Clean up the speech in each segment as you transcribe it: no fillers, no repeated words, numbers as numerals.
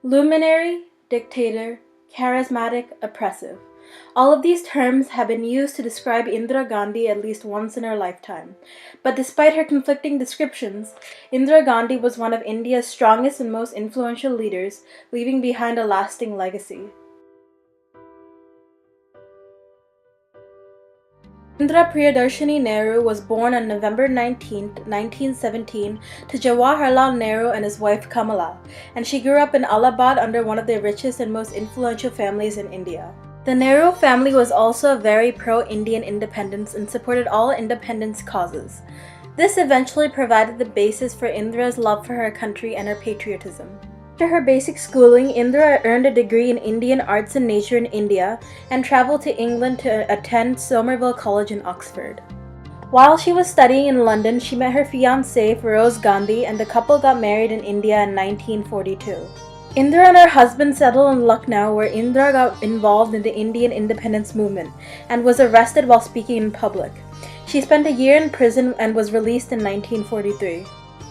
Luminary, dictator, charismatic, oppressive. All of these terms have been used to describe Indira Gandhi at least once in her lifetime. But despite her conflicting descriptions, Indira Gandhi was one of India's strongest and most influential leaders, leaving behind a lasting legacy. Indira Priyadarshini Nehru was born on November 19, 1917 to Jawaharlal Nehru and his wife Kamala, and she grew up in Allahabad under one of the richest and most influential families in India. The Nehru family was also very pro-Indian independence and supported all independence causes. This eventually provided the basis for Indira's love for her country and her patriotism. After her basic schooling, Indira earned a degree in Indian Arts and Nature in India and traveled to England to attend Somerville College in Oxford. While she was studying in London, she met her fiancé, Feroz Gandhi, and the couple got married in India in 1942. Indira and her husband settled in Lucknow, where Indira got involved in the Indian independence movement and was arrested while speaking in public. She spent a year in prison and was released in 1943.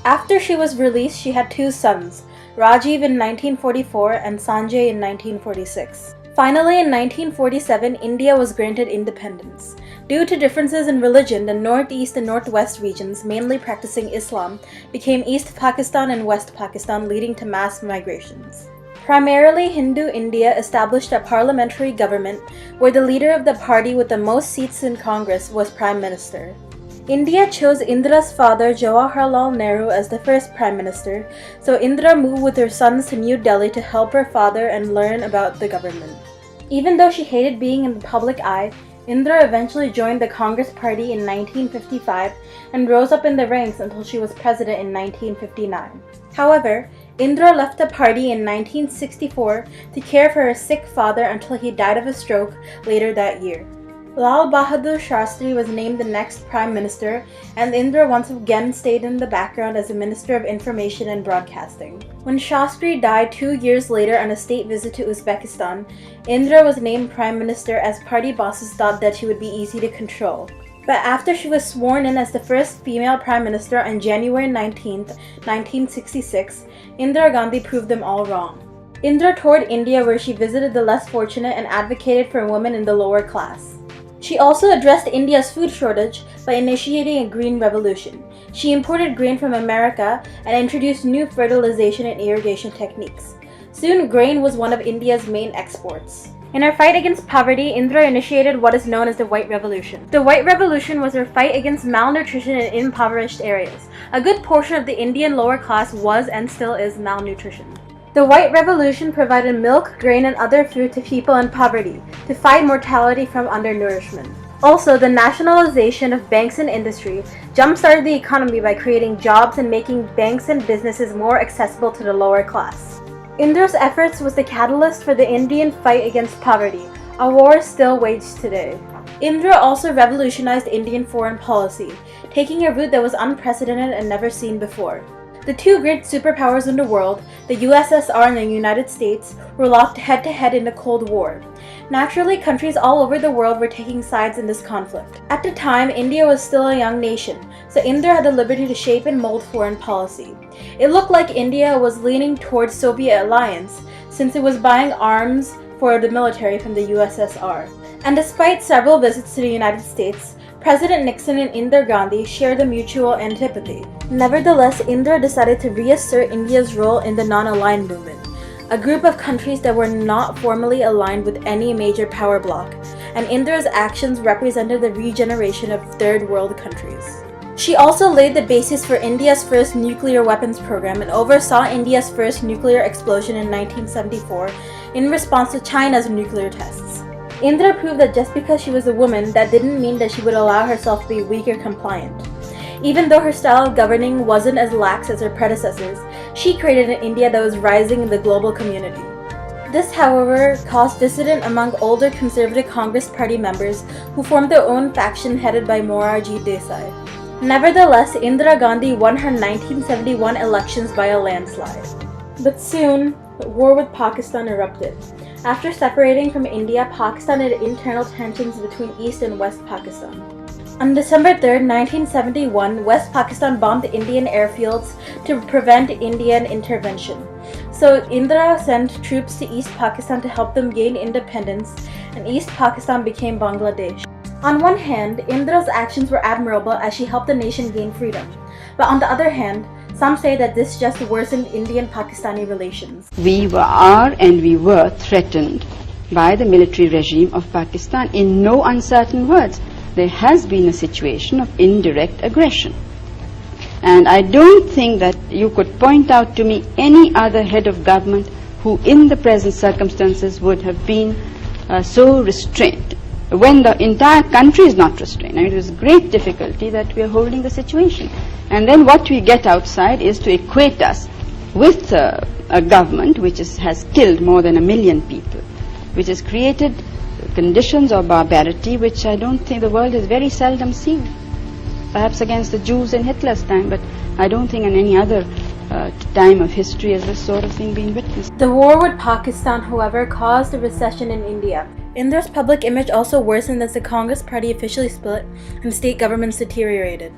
After she was released, she had two sons, Rajiv in 1944 and Sanjay in 1946. Finally, in 1947, India was granted independence. Due to differences in religion, the northeast and northwest regions, mainly practicing Islam, became East Pakistan and West Pakistan, leading to mass migrations. Primarily Hindu India established a parliamentary government where the leader of the party with the most seats in Congress was Prime Minister. India chose Indira's father Jawaharlal Nehru as the first Prime Minister, so Indira moved with her sons to New Delhi to help her father and learn about the government. Even though she hated being in the public eye, Indira eventually joined the Congress Party in 1955 and rose up in the ranks until she was president in 1959. However, Indira left the party in 1964 to care for her sick father until he died of a stroke later that year. Lal Bahadur Shastri was named the next Prime Minister, and Indira once again stayed in the background as a Minister of Information and Broadcasting. When Shastri died 2 years later on a state visit to Uzbekistan, Indira was named Prime Minister as party bosses thought that she would be easy to control. But after she was sworn in as the first female Prime Minister on January 19, 1966, Indira Gandhi proved them all wrong. Indira toured India where she visited the less fortunate and advocated for women in the lower class. She also addressed India's food shortage by initiating a green revolution. She imported grain from America and introduced new fertilization and irrigation techniques. Soon, grain was one of India's main exports. In her fight against poverty, Indira initiated what is known as the White Revolution. The White Revolution was her fight against malnutrition in impoverished areas. A good portion of the Indian lower class was and still is malnutrition. The White Revolution provided milk, grain, and other food to people in poverty to fight mortality from undernourishment. Also, the nationalization of banks and industry jump-started the economy by creating jobs and making banks and businesses more accessible to the lower class. Indira's efforts was the catalyst for the Indian fight against poverty, a war still waged today. Indira also revolutionized Indian foreign policy, taking a route that was unprecedented and never seen before. The two great superpowers in the world, the USSR and the United States, were locked head-to-head in the Cold War. Naturally, countries all over the world were taking sides in this conflict. At the time, India was still a young nation, so Indira had the liberty to shape and mold foreign policy. It looked like India was leaning towards Soviet alliance, since it was buying arms for the military from the USSR. And despite several visits to the United States, President Nixon and Indira Gandhi shared a mutual antipathy. Nevertheless, Indira decided to reassert India's role in the non-aligned movement, a group of countries that were not formally aligned with any major power bloc, and Indira's actions represented the regeneration of third world countries. She also laid the basis for India's first nuclear weapons program and oversaw India's first nuclear explosion in 1974 in response to China's nuclear tests. Indira proved that just because she was a woman, that didn't mean that she would allow herself to be weak or compliant. Even though her style of governing wasn't as lax as her predecessors, she created an India that was rising in the global community. This, however, caused dissident among older conservative Congress Party members who formed their own faction headed by Morarji Desai. Nevertheless, Indira Gandhi won her 1971 elections by a landslide. But soon, war with Pakistan erupted. After separating from India, Pakistan had internal tensions between East and West Pakistan. On December 3, 1971, West Pakistan bombed Indian airfields to prevent Indian intervention. So Indira sent troops to East Pakistan to help them gain independence, and East Pakistan became Bangladesh. On one hand, Indira's actions were admirable as she helped the nation gain freedom. But on the other hand, some say that this just worsened Indian-Pakistani relations. We were threatened by the military regime of Pakistan in no uncertain words. There has been a situation of indirect aggression. And I don't think that you could point out to me any other head of government who in the present circumstances would have been so restrained. When the entire country is not restrained, I mean, it is great difficulty that we are holding the situation. And then what we get outside is to equate us with a government which has killed more than 1 million people, which has created conditions of barbarity which I don't think the world has very seldom seen. Perhaps against the Jews in Hitler's time, but I don't think in any other time of history has this sort of thing been witnessed. The war with Pakistan, however, caused a recession in India. Indira's public image also worsened as the Congress party officially split and state governments deteriorated.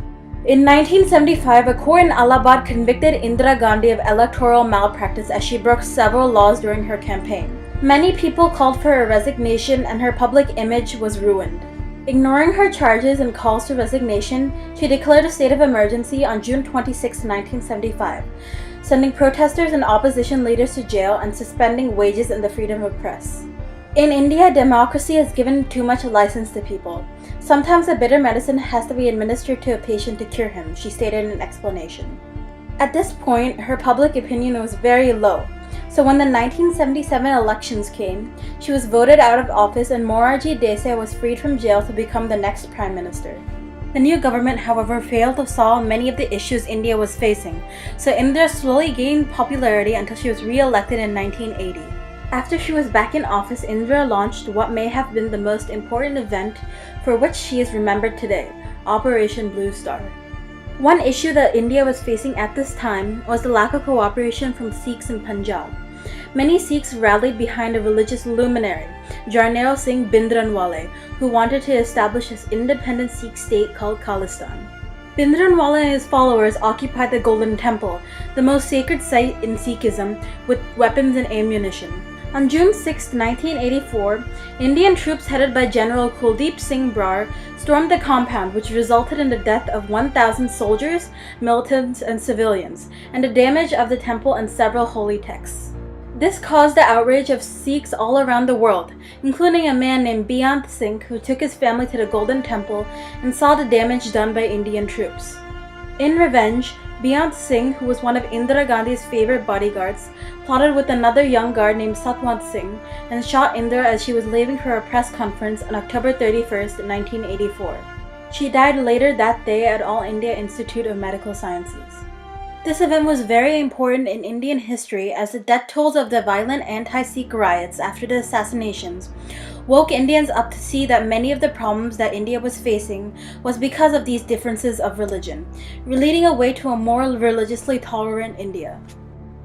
In 1975, a court in Allahabad convicted Indira Gandhi of electoral malpractice as she broke several laws during her campaign. Many people called for her resignation and her public image was ruined. Ignoring her charges and calls to resignation, she declared a state of emergency on June 26, 1975, sending protesters and opposition leaders to jail and suspending wages and the freedom of press. In India, democracy has given too much license to people. Sometimes a bitter medicine has to be administered to a patient to cure him, she stated in an explanation. At this point, her public opinion was very low. So when the 1977 elections came, she was voted out of office and Morarji Desai was freed from jail to become the next prime minister. The new government, however, failed to solve many of the issues India was facing, so Indira slowly gained popularity until she was re-elected in 1980. After she was back in office, Indira launched what may have been the most important event for which she is remembered today, Operation Blue Star. One issue that India was facing at this time was the lack of cooperation from Sikhs in Punjab. Many Sikhs rallied behind a religious luminary, Jarnail Singh Bhindranwale, who wanted to establish his independent Sikh state called Khalistan. Bhindranwale and his followers occupied the Golden Temple, the most sacred site in Sikhism, with weapons and ammunition. On June 6, 1984, Indian troops headed by General Kuldeep Singh Brar stormed the compound, which resulted in the death of 1,000 soldiers, militants, and civilians, and the damage of the temple and several holy texts. This caused the outrage of Sikhs all around the world, including a man named Beant Singh who took his family to the Golden Temple and saw the damage done by Indian troops. In revenge, Beant Singh, who was one of Indira Gandhi's favorite bodyguards, plotted with another young guard named Satwant Singh and shot Indira as she was leaving for a press conference on October 31, 1984. She died later that day at All India Institute of Medical Sciences. This event was very important in Indian history as the death tolls of the violent anti-Sikh riots after the assassinations woke Indians up to see that many of the problems that India was facing was because of these differences of religion, leading away to a more religiously tolerant India.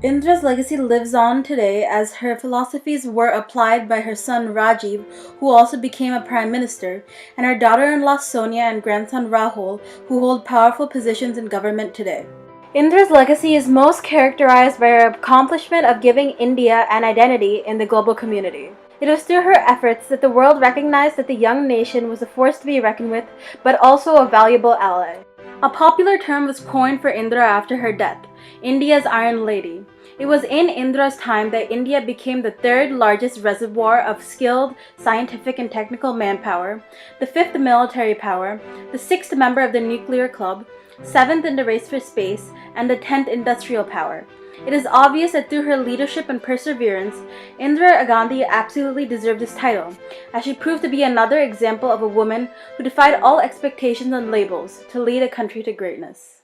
Indira's legacy lives on today as her philosophies were applied by her son Rajiv, who also became a prime minister, and her daughter-in-law Sonia and grandson Rahul, who hold powerful positions in government today. Indira's legacy is most characterized by her accomplishment of giving India an identity in the global community. It was through her efforts that the world recognized that the young nation was a force to be reckoned with, but also a valuable ally. A popular term was coined for Indira after her death, India's Iron Lady. It was in Indira's time that India became the third largest reservoir of skilled scientific and technical manpower, the fifth military power, the sixth member of the nuclear club, seventh in the race for space, and the 10th industrial power. It is obvious that through her leadership and perseverance, Indira Gandhi absolutely deserved this title, as she proved to be another example of a woman who defied all expectations and labels to lead a country to greatness.